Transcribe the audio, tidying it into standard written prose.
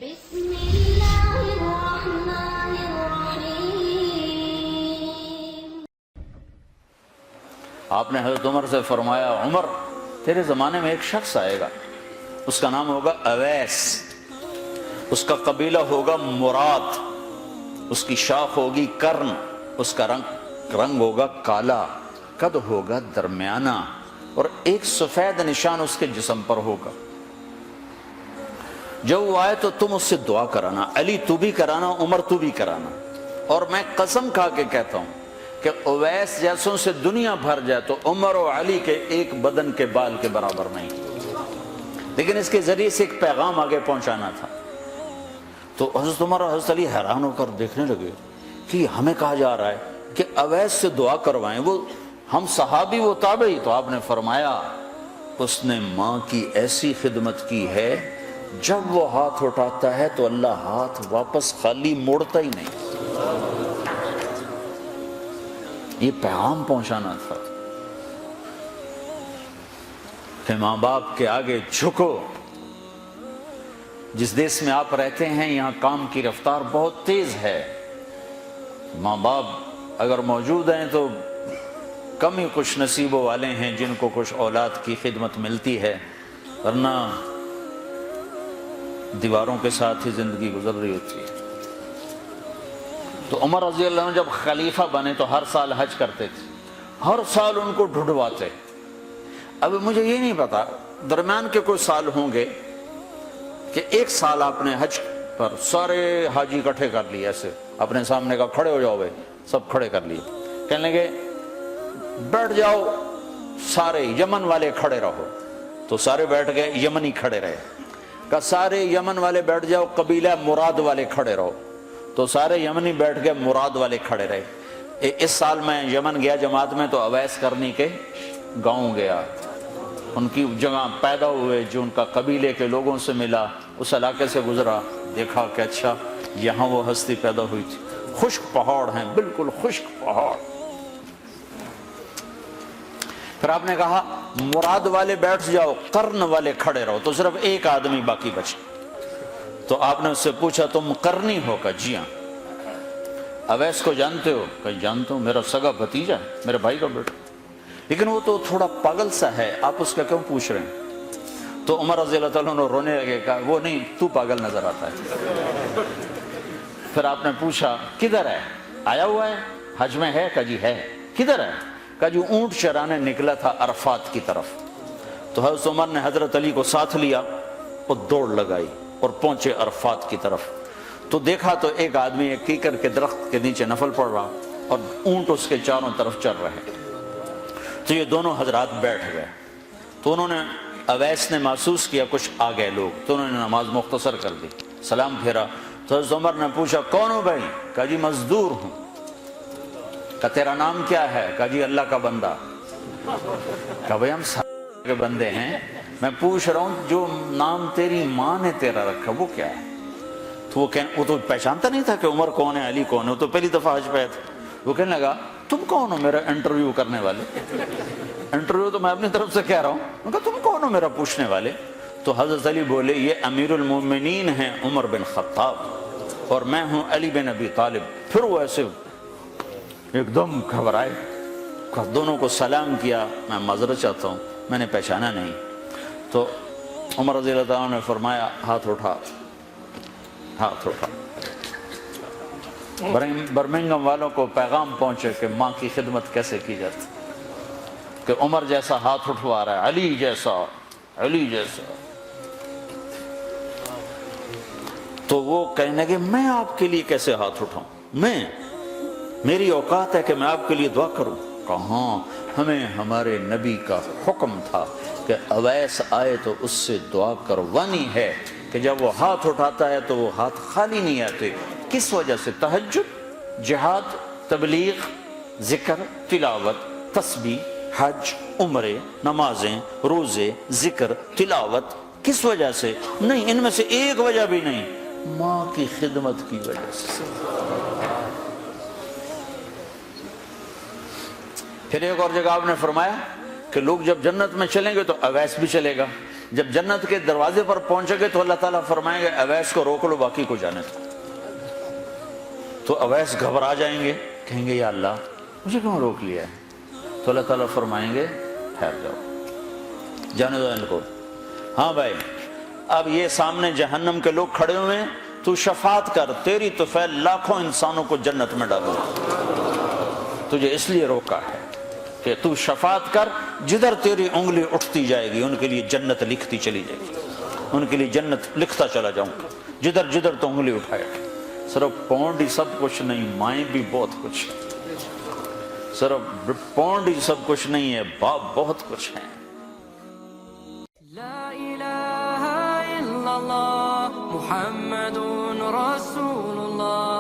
بسم اللہ الرحمن الرحیم۔ آپ نے حضرت عمر سے فرمایا، عمر تیرے زمانے میں ایک شخص آئے گا، اس کا نام ہوگا اویس، اس کا قبیلہ ہوگا مراد، اس کی شاخ ہوگی کرن، اس کا رنگ ہوگا کالا، قد ہوگا درمیانہ، اور ایک سفید نشان اس کے جسم پر ہوگا۔ جب وہ آئے تو تم اس سے دعا کرانا، علی تو بھی کرانا، عمر تو بھی کرانا، اور میں قسم کھا کے کہتا ہوں کہ اویس جیسوں سے دنیا بھر جائے تو عمر و علی کے ایک بدن کے بال کے برابر نہیں، لیکن اس کے ذریعے سے ایک پیغام آگے پہنچانا تھا۔ تو حضرت عمر اور حضرت علی حیران ہو کر دیکھنے لگے کہ ہمیں کہا جا رہا ہے کہ اویس سے دعا کروائیں، وہ ہم صحابی وہ تابعی۔ تو آپ نے فرمایا اس نے ماں کی ایسی خدمت کی ہے، جب وہ ہاتھ اٹھاتا ہے تو اللہ ہاتھ واپس خالی موڑتا ہی نہیں۔ یہ پیغام پہنچانا تھا کہ ماں باپ کے آگے جھکو۔ جس دیش میں آپ رہتے ہیں یہاں کام کی رفتار بہت تیز ہے، ماں باپ اگر موجود ہیں تو کم ہی خوش نصیبوں والے ہیں جن کو کچھ اولاد کی خدمت ملتی ہے، ورنہ دیواروں کے ساتھ ہی زندگی گزر رہی ہوتی ہے۔ تو عمر رضی اللہ عنہ جب خلیفہ بنے تو ہر سال حج کرتے تھے، ہر سال ان کو ڈھونڈواتے۔ اب مجھے یہ نہیں پتا درمیان کے کوئی سال ہوں گے کہ ایک سال آپ نے حج پر سارے حاجی اکٹھے کر لیے، ایسے اپنے سامنے کا کھڑے ہو جاؤ بھائی، سب کھڑے کر لیے، کہنے لگے بیٹھ جاؤ سارے یمن والے کھڑے رہو، تو سارے بیٹھ گئے، یمنی کھڑے رہے، کہ سارے یمن والے بیٹھ جاؤ، قبیلہ مراد والے کھڑے رہو، تو سارے یمنی بیٹھ گئے، مراد والے کھڑے رہے۔ اس سال میں یمن گیا جماعت میں تو اویس کرنی کے گاؤں گیا، ان کی جگہ پیدا ہوئے، جو ان کا قبیلے کے لوگوں سے ملا، اس علاقے سے گزرا، دیکھا کہ اچھا یہاں وہ ہستی پیدا ہوئی تھی۔ خشک پہاڑ ہیں، بالکل خشک پہاڑ۔ پھر آپ نے کہا مراد والے بیٹھ جاؤ، قرن والے کھڑے رہو، تو صرف ایک آدمی باقی بچے۔ تو آپ نے اس سے پوچھا تم قرنی ہو؟ کہ جی ہاں۔ اویس کو جانتے ہو؟ کہ جانتا ہوں، میرا سگا بھتیجا ہے، میرے بھائی کا بیٹا، لیکن وہ تو تھوڑا پاگل سا ہے، آپ اس کا کیوں پوچھ رہے ہیں؟ تو عمر رضی اللہ تعالیٰ عنہ رونے لگے، کہا وہ نہیں، تو پاگل نظر آتا ہے۔ پھر آپ نے پوچھا کدھر ہے؟ آیا ہوا ہے حج میں ہے؟ کہ جی ہے۔ کدھر ہے؟ کہ جو اونٹ چرانے نکلا تھا عرفات کی طرف۔ تو حضرت عمر نے حضرت علی کو ساتھ لیا اور دوڑ لگائی اور پہنچے عرفات کی طرف، تو دیکھا تو ایک آدمی ایک کیکر کے درخت کے نیچے نفل پڑ رہا اور اونٹ اس کے چاروں طرف چل رہے۔ تو یہ دونوں حضرات بیٹھ گئے، تو انہوں نے، اویس نے محسوس کیا کچھ آ گئے لوگ، تو انہوں نے نماز مختصر کر دی، سلام پھیرا۔ تو حضرت عمر نے پوچھا کون ہو بھائی؟ کہا جی مزدور ہوں۔ کہا تیرا نام کیا ہے؟ کہا جی اللہ کا بندہ۔ کہا بھائی ہم سارے کے بندے ہیں، میں پوچھ رہا ہوں جو نام تیری ماں نے تیرا رکھا وہ کیا ہے؟ تو وہ تو پہچانتا نہیں تھا کہ عمر کون ہے، علی کون ہے، وہ تو پہلی دفعہ حج پہ آئے تھے۔ وہ کہنے لگا تم کون ہو میرا انٹرویو کرنے والے؟ انٹرویو تو میں اپنی طرف سے کہہ رہا ہوں۔ میں کہا تم کون ہو میرا پوچھنے والے؟ تو حضرت علی بولے یہ امیر المومنین ہیں عمر بن خطاب، اور میں ہوں علی بن ابی طالب۔ پھر وہ ایسے ایک دم گھبرائے، دونوں کو سلام کیا، میں معذرت چاہتا ہوں میں نے پہچانا نہیں۔ تو عمر رضی اللہ عنہ نے فرمایا ہاتھ اٹھا، ہاتھ اٹھا۔ برمنگم والوں کو پیغام پہنچے کہ ماں کی خدمت کیسے کی جاتی، کہ عمر جیسا ہاتھ اٹھوا رہا ہے، علی جیسا، علی جیسا۔ تو وہ کہنے لگے میں آپ کے لیے کیسے ہاتھ اٹھاؤں، میری اوقات ہے کہ میں آپ کے لیے دعا کروں؟ کہاں، ہمیں ہمارے نبی کا حکم تھا کہ اویس آئے تو اس سے دعا کروانی ہے، کہ جب وہ ہاتھ اٹھاتا ہے تو وہ ہاتھ خالی نہیں آتے۔ کس وجہ سے؟ تہجد، جہاد، تبلیغ، ذکر، تلاوت، تسبیح، حج، عمرے، نمازیں، روزے، ذکر، تلاوت۔ کس وجہ سے؟ نہیں، ان میں سے ایک وجہ بھی نہیں، ماں کی خدمت کی وجہ سے۔ پھر ایک اور جگہ آپ نے فرمایا کہ لوگ جب جنت میں چلیں گے تو اویس بھی چلے گا، جب جنت کے دروازے پر پہنچے گے تو اللہ تعالیٰ فرمائیں گے اویس کو روک لو، باقی کو جانے دو۔ تو اویس گھبرا جائیں گے، کہیں گے یا اللہ مجھے کیوں روک لیا ہے؟ تو اللہ تعالیٰ فرمائیں گے ٹھہر جاؤ، جانے دو ان کو۔ ہاں بھائی، اب یہ سامنے جہنم کے لوگ کھڑے ہوئے ہیں، تو شفاعت کر، تیری تو فعل لاکھوں انسانوں کو جنت میں ڈالو، تجھے اس لیے روکا ہے کہ تو شفاعت کر، جدھر تیری انگلی اٹھتی جائے گی ان کے لیے جنت لکھتی چلی جائے گی، ان کے لیے جنت لکھتا چلا جاؤں گا، جدھر جدھر تو انگلی اٹھائے۔ صرف پونڈ ہی سب کچھ نہیں، مائیں بھی بہت کچھ ہے، صرف پونڈ ہی سب کچھ نہیں ہے، باپ بہت کچھ ہیں۔ لا الہ الا اللہ محمد رسول اللہ